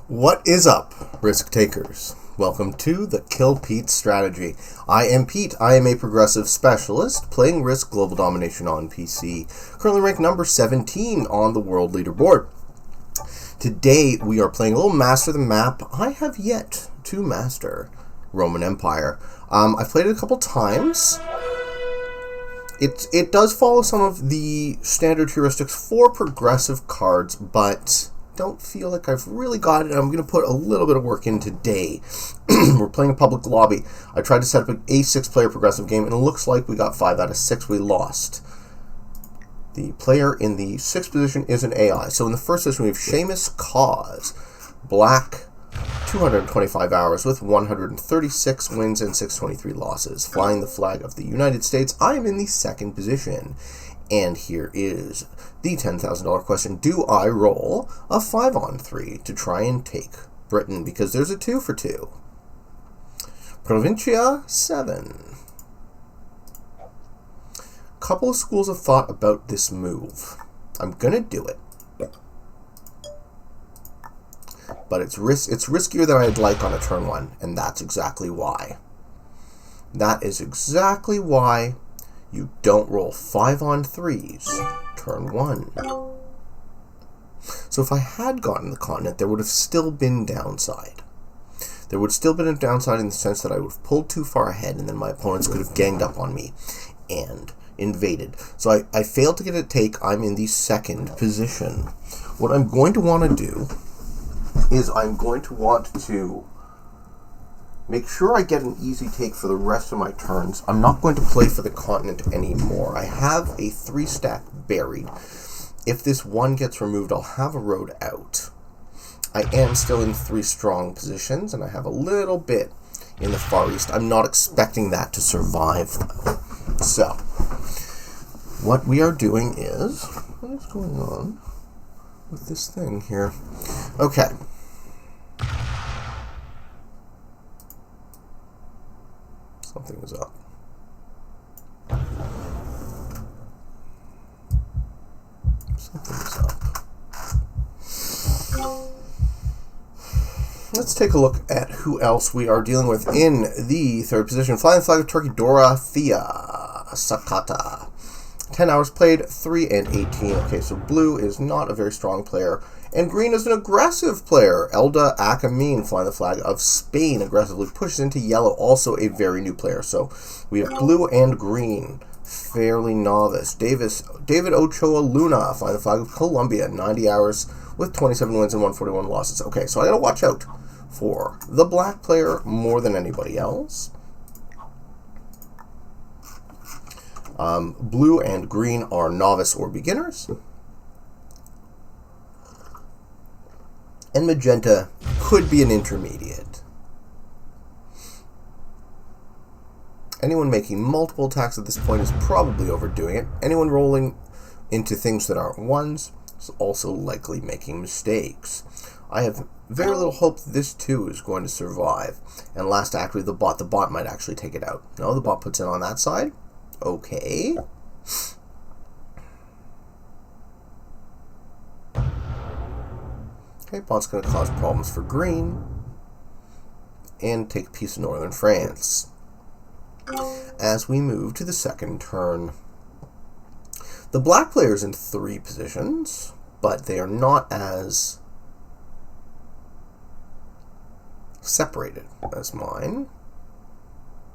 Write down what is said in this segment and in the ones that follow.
What is up, risk takers? Welcome to the Kill Pete strategy. I am Pete. I am a progressive specialist playing Risk Global Domination on PC. Currently ranked number 17 on the world leaderboard. Today we are playing a little master the map I have yet to master, Roman Empire. I've played it a couple times. It does follow some of the standard heuristics for progressive cards, but don't feel like I've really got it. I'm going to put a little bit of work in today. We're playing a public lobby. I tried to set up a 6-player progressive game, and it looks like we got 5 out of 6 we lost. The player in the 6th position is an AI. So in the first position we have Seamus Cause, black, 225 hours with 136 wins and 623 losses, flying the flag of the United States. I am in the 2nd position. And here is the $10,000 question. Do I roll a 5-on-3 to try and take Britain? Because there's a 2 for 2. Provincia 7. Couple of schools of thought about this move. I'm going to do it. But it's riskier than I'd like on a turn 1. And that's exactly why. That is exactly why you don't roll 5-on-3s turn 1. So if I had gotten the continent, there would have still been downside. There would still been a downside in the sense that I would have pulled too far ahead, and then my opponents could have ganged up on me and invaded. So I failed to get a take. I'm in the 2nd position. What I'm going to want to do is I'm going to want to make sure I get an easy take for the rest of my turns. I'm not going to play for the continent anymore. I have a 3-stack buried. If this 1 gets removed, I'll have a road out. I am still in 3 strong positions, and I have a little bit in the Far East. I'm not expecting that to survive, though. So, what we are doing is... What is going on with this thing here? Okay. Something is up. Something is up. Let's take a look at who else we are dealing with in the 3rd position. Flying the flag of Turkey, Dorotha, Sakata. 10 hours played, 3 and 18. Okay, so blue is not a very strong player. And green is an aggressive player. Elda, Akamine, flying the flag of Spain, aggressively pushes into yellow, also a very new player. So we have blue and green, fairly novice. David Ochoa Luna, flying the flag of Colombia, 90 hours with 27 wins and 141 losses. Okay, so I gotta watch out for the black player more than anybody else. Blue and green are novice or beginners. And magenta could be an intermediate. Anyone making multiple attacks at this point is probably overdoing it. Anyone rolling into things that aren't 1s is also likely making mistakes. I have very little hope that this 2 is going to survive. And last activate the bot. The bot might actually take it out. No, the bot puts it on that side. Okay. Okay, bot's going to cause problems for green and take a piece of northern France. As we move to the 2nd turn, the black player is in 3 positions, but they are not as separated as mine.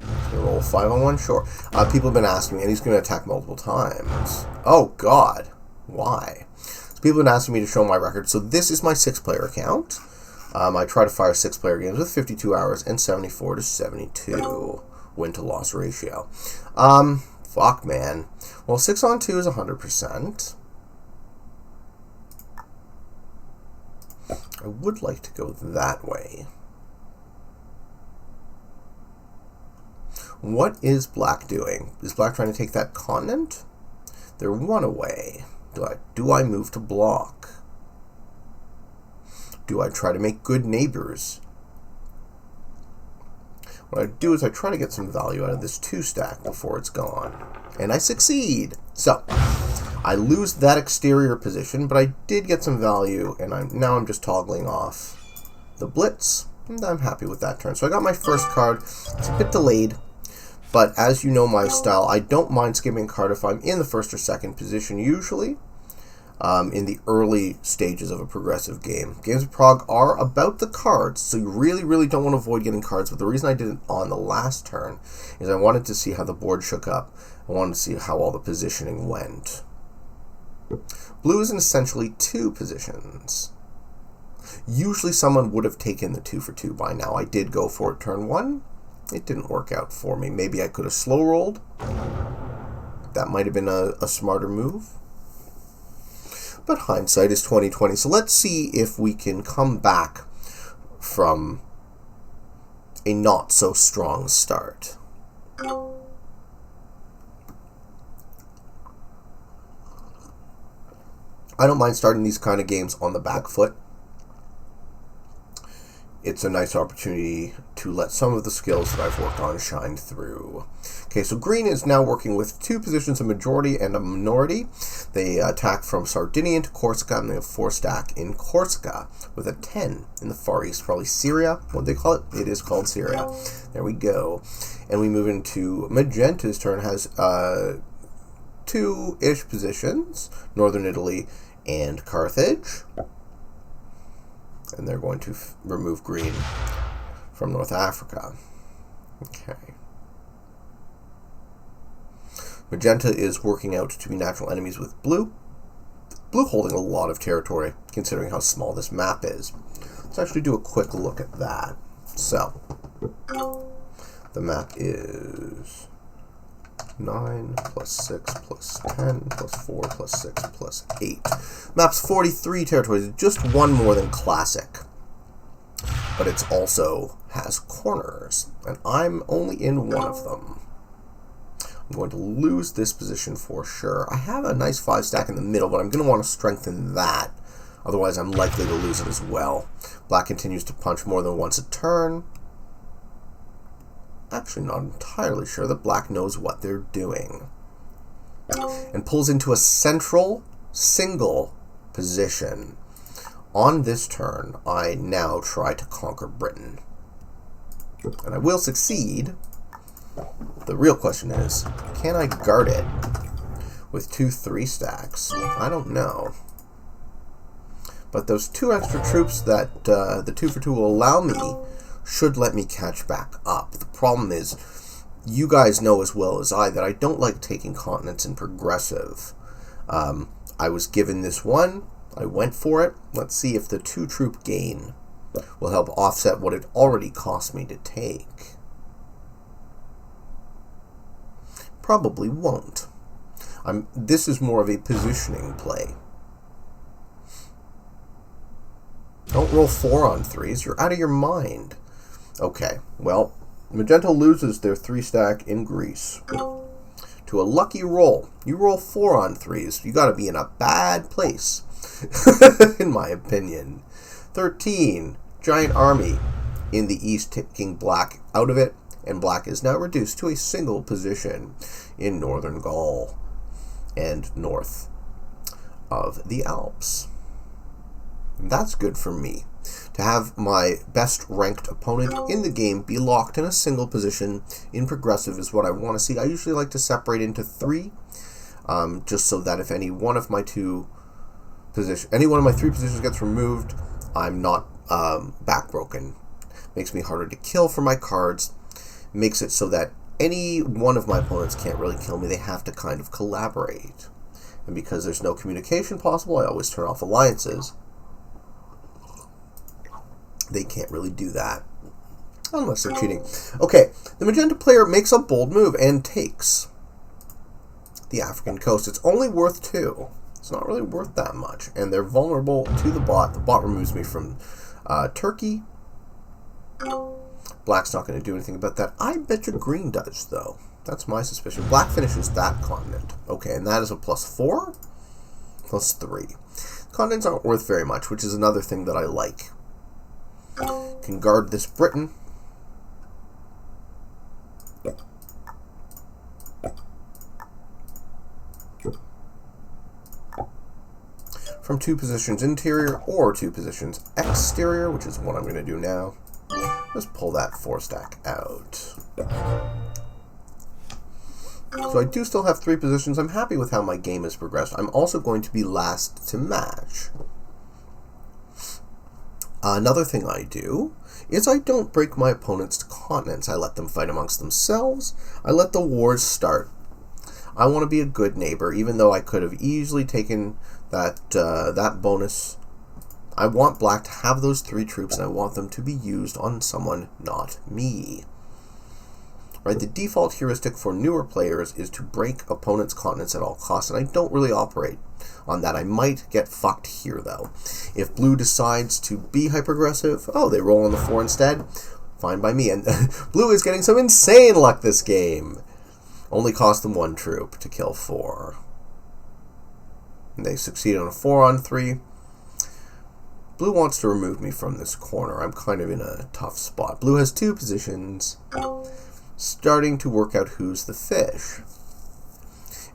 He's going to roll 5-on-1, sure. People have been asking me, and he's going to attack multiple times. Oh, God. Why? So people have been asking me to show my record. So this is my 6-player account. I try to fire 6-player games with 52 hours and 74 to 72 win-to-loss ratio. Fuck, man. Well, 6-on-2 is 100%. I would like to go that way. What is black doing? Is black trying to take that continent? They're 1 away. Do I move to block? Do I try to make good neighbors? What I do is I try to get some value out of this 2-stack before it's gone. And I succeed! So, I lose that exterior position, but I did get some value, and now I'm just toggling off the Blitz, and I'm happy with that turn. So I got my first card. It's a bit delayed, but as you know my style, I don't mind skipping a card if I'm in the first or second position, usually in the early stages of a progressive game. Games of Prog are about the cards, so you really, really don't want to avoid getting cards, but the reason I did it on the last turn is I wanted to see how the board shook up. I wanted to see how all the positioning went. Blue is in essentially 2 positions. Usually someone would have taken the 2 for 2 by now. I did go for it turn 1. It didn't work out for me. Maybe I could have slow rolled. That might have been a smarter move. But hindsight is 20/20. So let's see if we can come back from a not so strong start. I don't mind starting these kind of games on the back foot. It's a nice opportunity to let some of the skills that I've worked on shine through. Okay, so green is now working with 2 positions, a majority and a minority. They attack from Sardinia to Corsica, and they have 4 stack in Corsica with a 10 in the Far East, probably Syria. What do they call it? It is called Syria. There we go. And we move into magenta's turn, has 2-ish positions, Northern Italy and Carthage. And they're going to remove green from North Africa. Okay. Magenta is working out to be natural enemies with blue. Blue holding a lot of territory, considering how small this map is. Let's actually do a quick look at that. So, the map is 9 plus 6 plus 10 plus 4 plus 6 plus 8. Map's 43 territories, just one more than Classic. But it's also has corners, and I'm only in one of them. I'm going to lose this position for sure. I have a nice 5 stack in the middle, but I'm going to want to strengthen that. Otherwise, I'm likely to lose it as well. Black continues to punch more than once a turn. Actually, not entirely sure that black knows what they're doing. And pulls into a central single position. On this turn, I now try to conquer Britain. And I will succeed. The real question is, can I guard it with 2 3 stacks? I don't know. But those 2 extra troops that the 2 for 2 will allow me should let me catch back up. The problem is, you guys know as well as I that I don't like taking continents in progressive. I was given this one. I went for it. Let's see if the 2 troop gain will help offset what it already cost me to take. Probably won't. This is more of a positioning play. Don't roll 4 on 3s. You're out of your mind. Okay, well, Magenta loses their 3 stack in Greece to a lucky roll. You roll 4 on 3s. You got to be in a bad place, in my opinion. 13, giant army in the east, taking black out of it, and black is now reduced to a single position in northern Gaul and north of the Alps. That's good for me. To have my best ranked opponent in the game be locked in a single position in progressive is what I want to see. I usually like to separate into 3, just so that if any one of my 3 positions gets removed, I'm not backbroken. Makes me harder to kill for my cards. Makes it so that any one of my opponents can't really kill me. They have to kind of collaborate. And because there's no communication possible, I always turn off alliances. They can't really do that unless they're cheating. Okay, the magenta player makes a bold move and takes the African coast. It's only worth 2. It's not really worth that much, and they're vulnerable to the bot. The bot removes me from Turkey. Black's not going to do anything about that. I bet you green does, though. That's my suspicion. Black finishes that continent. Okay, and that is a +4? +3. Continents aren't worth very much, which is another thing that I like. Can guard this Britain. from 2 positions interior or 2 positions exterior, which is what I'm going to do now. Let's pull that 4 stack out. So I do still have 3 positions. I'm happy with how my game has progressed. I'm also going to be last to match. Another thing I do is I don't break my opponents' continents. I let them fight amongst themselves. I let the wars start. I want to be a good neighbor, even though I could have easily taken that bonus. I want black to have those 3 troops, and I want them to be used on someone, not me. Right? The default heuristic for newer players is to break opponents' continents at all costs, and I don't really operate on that. I might get fucked here, though. If blue decides to be hyper-aggressive, oh, they roll on the 4 instead, fine by me. And blue is getting some insane luck this game. Only cost them 1 troop to kill 4. And they succeed on a 4-on-3. Blue wants to remove me from this corner. I'm kind of in a tough spot. Blue has 2 positions, starting to work out who's the fish.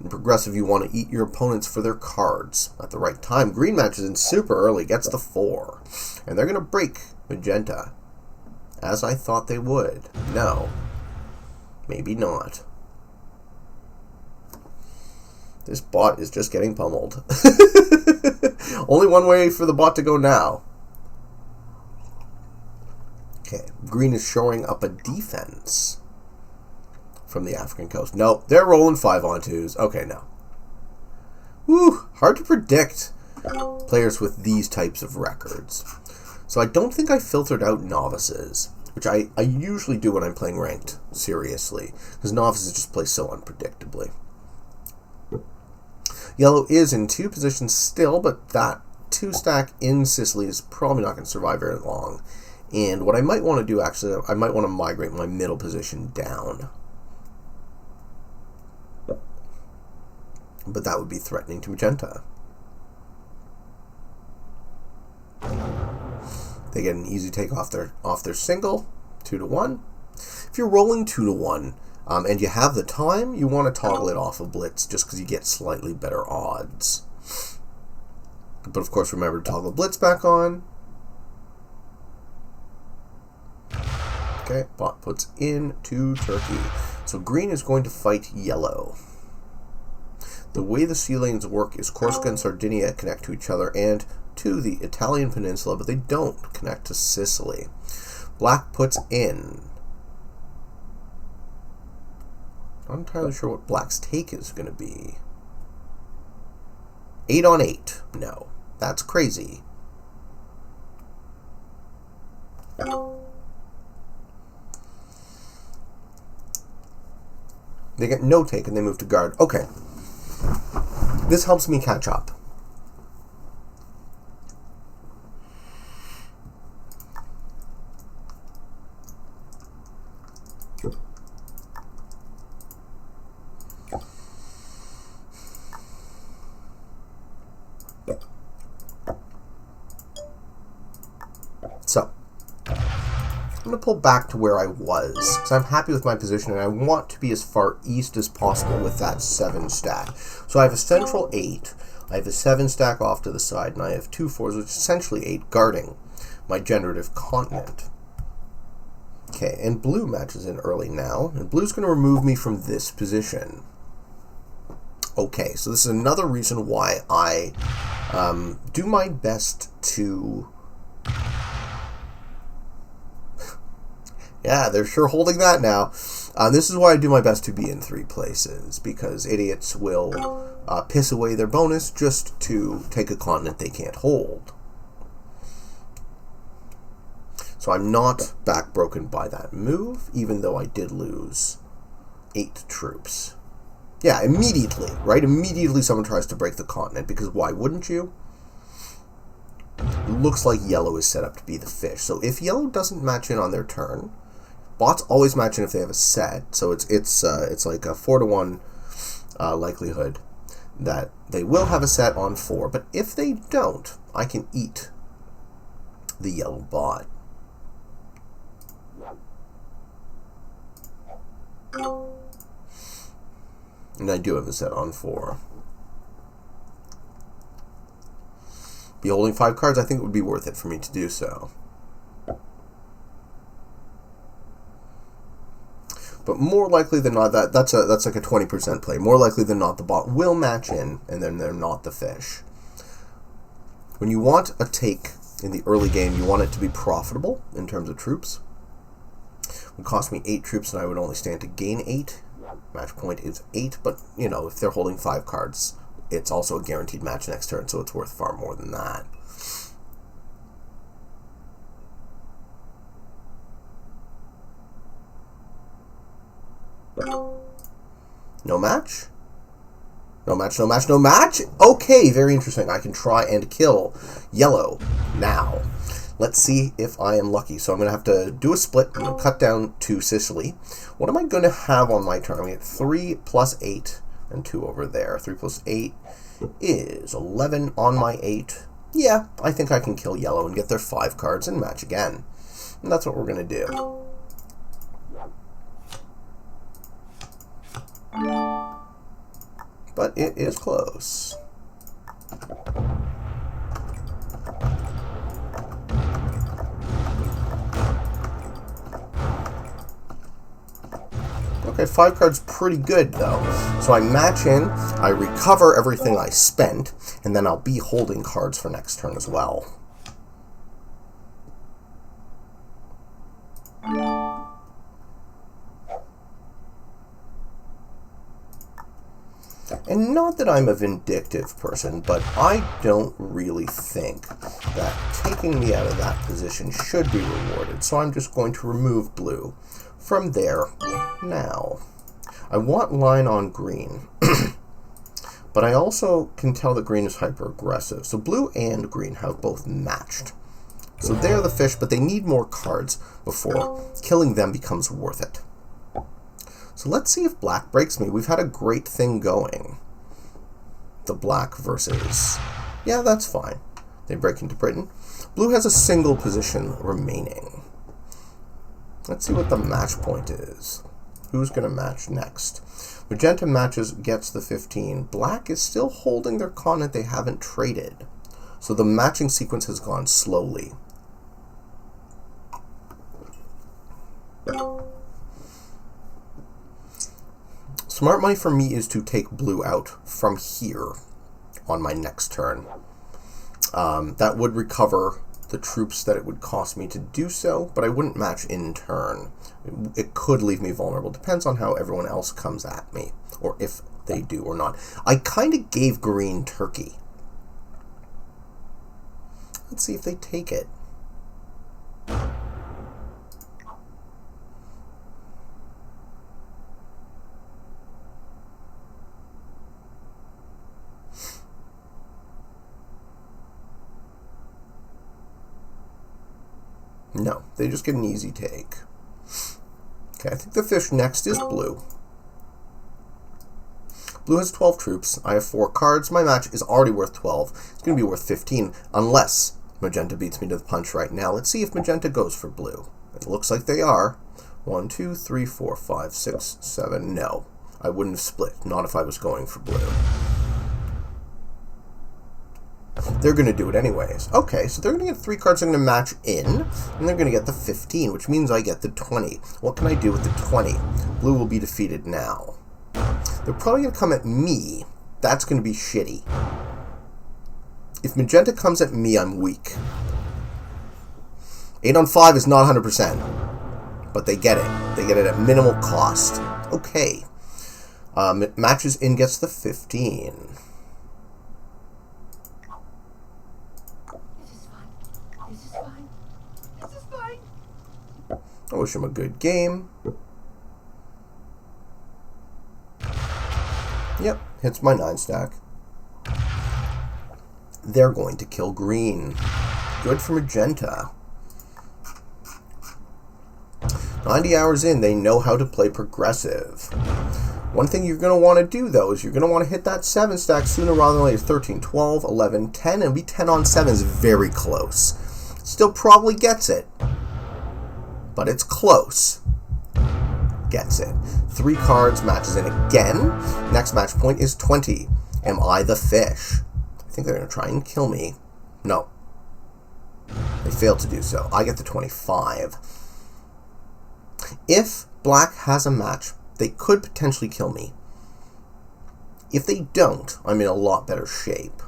In progressive, you want to eat your opponents for their cards at the right time. Green matches in super early, gets the 4. And they're going to break magenta, as I thought they would. No. Maybe not. This bot is just getting pummeled. Only one way for the bot to go now. Okay, green is shoring up a defense from the African coast. No, they're rolling 5-on-2s. Okay, no. Woo, hard to predict players with these types of records. So I don't think I filtered out novices, which I usually do when I'm playing ranked seriously, because novices just play so unpredictably. Yellow is in 2 positions still, but that 2 stack in Sicily is probably not going to survive very long. And what I might want to do, actually, I might want to migrate my middle position down. But that would be threatening to magenta. They get an easy take off their single, 2-1. If you're rolling 2-1, and you have the time, you want to toggle it off of Blitz just because you get slightly better odds. But of course, remember to toggle Blitz back on. Okay, bot puts into Turkey. So green is going to fight yellow. The way the sea lanes work is Corsica and Sardinia connect to each other and to the Italian peninsula, but they don't connect to Sicily. Black puts in. Not entirely sure what black's take is going to be. 8-on-8. No, that's crazy. They get no take and they move to guard. Okay. This helps me catch up. So, I'm going to pull back to where I was, because I'm happy with my position, and I want to be as far east as possible with that 7 stack. So I have a central 8, I have a 7 stack off to the side, and I have 2 4s, which is essentially 8, guarding my generative continent. Okay, and blue matches in early now, and blue's going to remove me from this position. Okay, so this is another reason why I do my best to... Yeah, they're sure holding that now. This is why I do my best to be in 3 places, because idiots will piss away their bonus just to take a continent they can't hold. So I'm not backbroken by that move, even though I did lose 8 troops. Yeah, immediately, right? Immediately someone tries to break the continent, because why wouldn't you? It looks like yellow is set up to be the fish. So if yellow doesn't match in on their turn, bots always match in if they have a set. So it's like a 4-to-1 likelihood that they will have a set on 4. But if they don't, I can eat the yellow bot. And I do have a set on 4. be holding 5 cards, I think it would be worth it for me to do so. But more likely than not, that's like a 20% play. More likely than not, the bot will match in, and then they're not the fish. When you want a take in the early game, you want it to be profitable in terms of troops. It would cost me 8 troops, and I would only stand to gain 8. Match point is 8, but, you know, if they're holding 5 cards, it's also a guaranteed match next turn, so it's worth far more than that. No match? No match, no match, no match? Okay, very interesting. I can try and kill yellow now. Let's see if I am lucky. So I'm going to have to do a split. I'm going to cut down to Sicily. What am I going to have on my turn? I'm going to get 3 plus 8 and 2 over there. 3 plus 8 is 11 on my 8. Yeah, I think I can kill yellow and get their 5 cards and match again. And that's what we're going to do. But it is close. Okay, 5 cards pretty good though. So I match in, I recover everything I spent, and then I'll be holding cards for next turn as well. And not that I'm a vindictive person, but I don't really think that taking me out of that position should be rewarded. So I'm just going to remove blue from there now. I want line on green, but I also can tell that green is hyper-aggressive. So blue and green have both matched. So they're the fish, but they need more cards before killing them becomes worth it. So let's see if black breaks me. We've had a great thing going. The black versus... Yeah, that's fine. They break into Britain. Blue has a single position remaining. Let's see what the match point is. Who's going to match next? Magenta matches, gets the 15. Black is still holding their continent they haven't traded. So the matching sequence has gone slowly. Smart money for me is to take blue out from here on my next turn. That would recover the troops that it would cost me to do so, but I wouldn't match in turn. It could leave me vulnerable. Depends on how everyone else comes at me, or if they do or not. I kind of gave green Turkey. Let's see if they take it. No, they just get an easy take. Okay, I think the fish next is blue. Blue has 12 troops. I have 4 cards. My match is already worth 12. It's going to be worth 15, unless magenta beats me to the punch right now. Let's see if magenta goes for blue. It looks like they are. 1, 2, 3, 4, 5, 6, 7. No, I wouldn't have split. Not if I was going for blue. They're going to do it anyways. Okay, so they're going to get 3 cards. I'm going to match in, and they're going to get the 15, which means I get the 20. What can I do with the 20? Blue will be defeated now. They're probably going to come at me. That's going to be shitty. If magenta comes at me, I'm weak. 8 on 5 is not 100%, but they get it. They get it at minimal cost. Okay. Matches in, gets the 15. I wish him a good game. Yep, hits my 9 stack. They're going to kill green. Good for magenta. 90 hours in, they know how to play progressive. One thing you're going to want to do, though, is you're going to want to hit that 7 stack sooner rather than later. 13, 12, 11, 10, and be 10 on 7 is very close. Still probably gets it, but it's close. Gets it. 3 cards, matches in again. Next match point is 20. Am I the fish? I think they're going to try and kill me. No. They failed to do so. I get the 25. If black has a match, they could potentially kill me. If they don't, I'm in a lot better shape.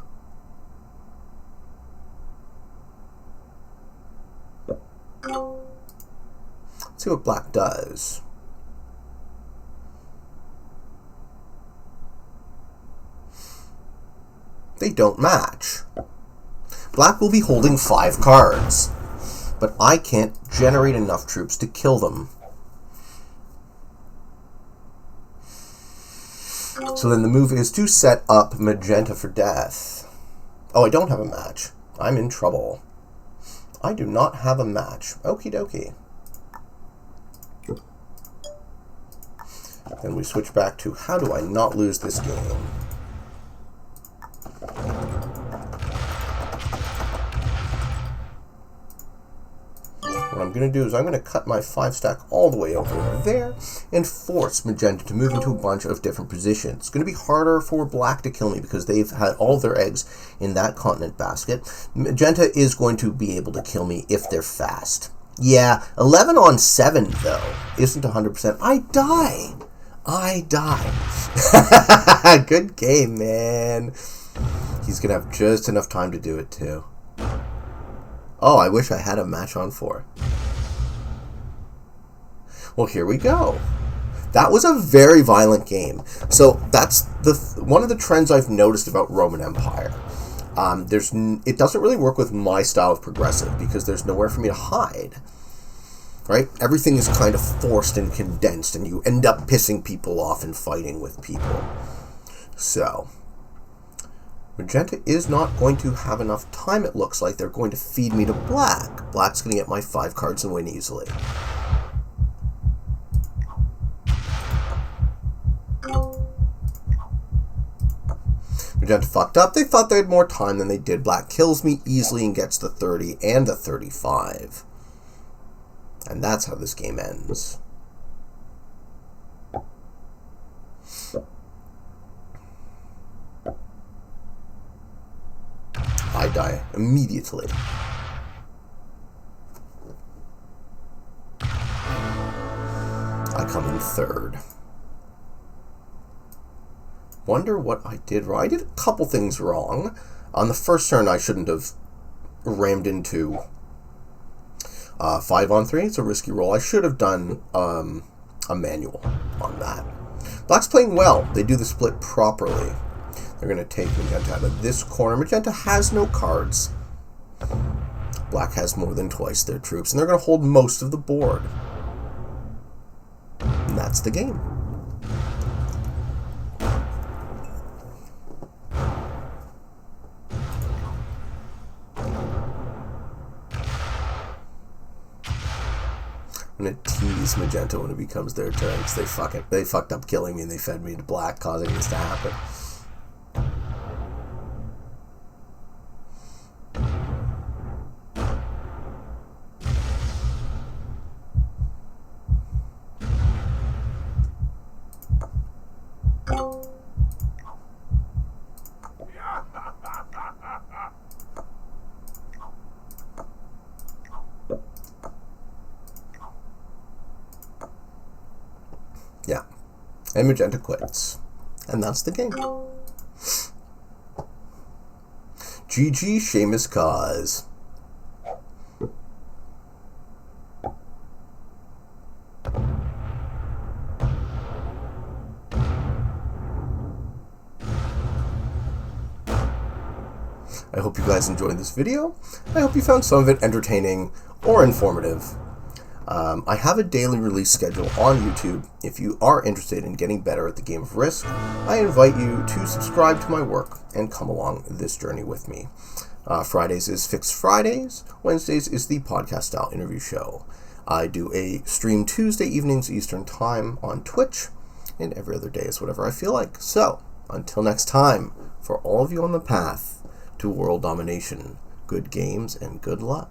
Let's see what black does. They don't match. Black will be holding 5 cards, but I can't generate enough troops to kill them. So then the move is to set up magenta for death. Oh, I don't have a match. I'm in trouble. I do not have a match. Okie dokie. Then we switch back to how do I not lose this game? What I'm going to do is I'm going to cut my 5 stack all the way over there and force magenta to move into a bunch of different positions. It's going to be harder for black to kill me because they've had all their eggs in that continent basket. Magenta is going to be able to kill me if they're fast. Yeah, 11 on 7 though isn't 100%. I die. Good game, man. He's going to have just enough time to do it too. Oh, I wish I had a match on 4. Well, here we go. That was a very violent game. So that's one of the trends I've noticed about Roman Empire. It doesn't really work with my style of progressive because there's nowhere for me to hide. Right? Everything is kind of forced and condensed, and you end up pissing people off and fighting with people. So magenta is not going to have enough time, it looks like. They're going to feed me to black. Black's going to get my 5 cards and win easily. Magenta fucked up. They thought they had more time than they did. Black kills me easily and gets the 30 and the 35. And that's how this game ends. I die immediately. I come in 3rd. Wonder what I did wrong. I did a couple things wrong. On the first turn, I shouldn't have rammed into 5 on 3. It's a risky roll. I should have done a manual on that. Black's playing well. They do the split properly. They're going to take magenta out of this corner. Magenta has no cards. Black has more than twice their troops, and they're going to hold most of the board. And that's the game. I'm going to tease magenta when it becomes their turn because they fucked up killing me and they fed me to black, causing this to happen. Yeah. And magenta quits. And that's the game. GG, Seamus Cause. I hope you guys enjoyed this video. I hope you found some of it entertaining or informative. I have a daily release schedule on YouTube. If you are interested in getting better at the game of Risk, I invite you to subscribe to my work and come along this journey with me. Fridays is Fixed Fridays. Wednesdays is the podcast-style interview show. I do a stream Tuesday evenings Eastern Time on Twitch, and every other day is whatever I feel like. So, until next time, for all of you on the path to world domination, good games and good luck.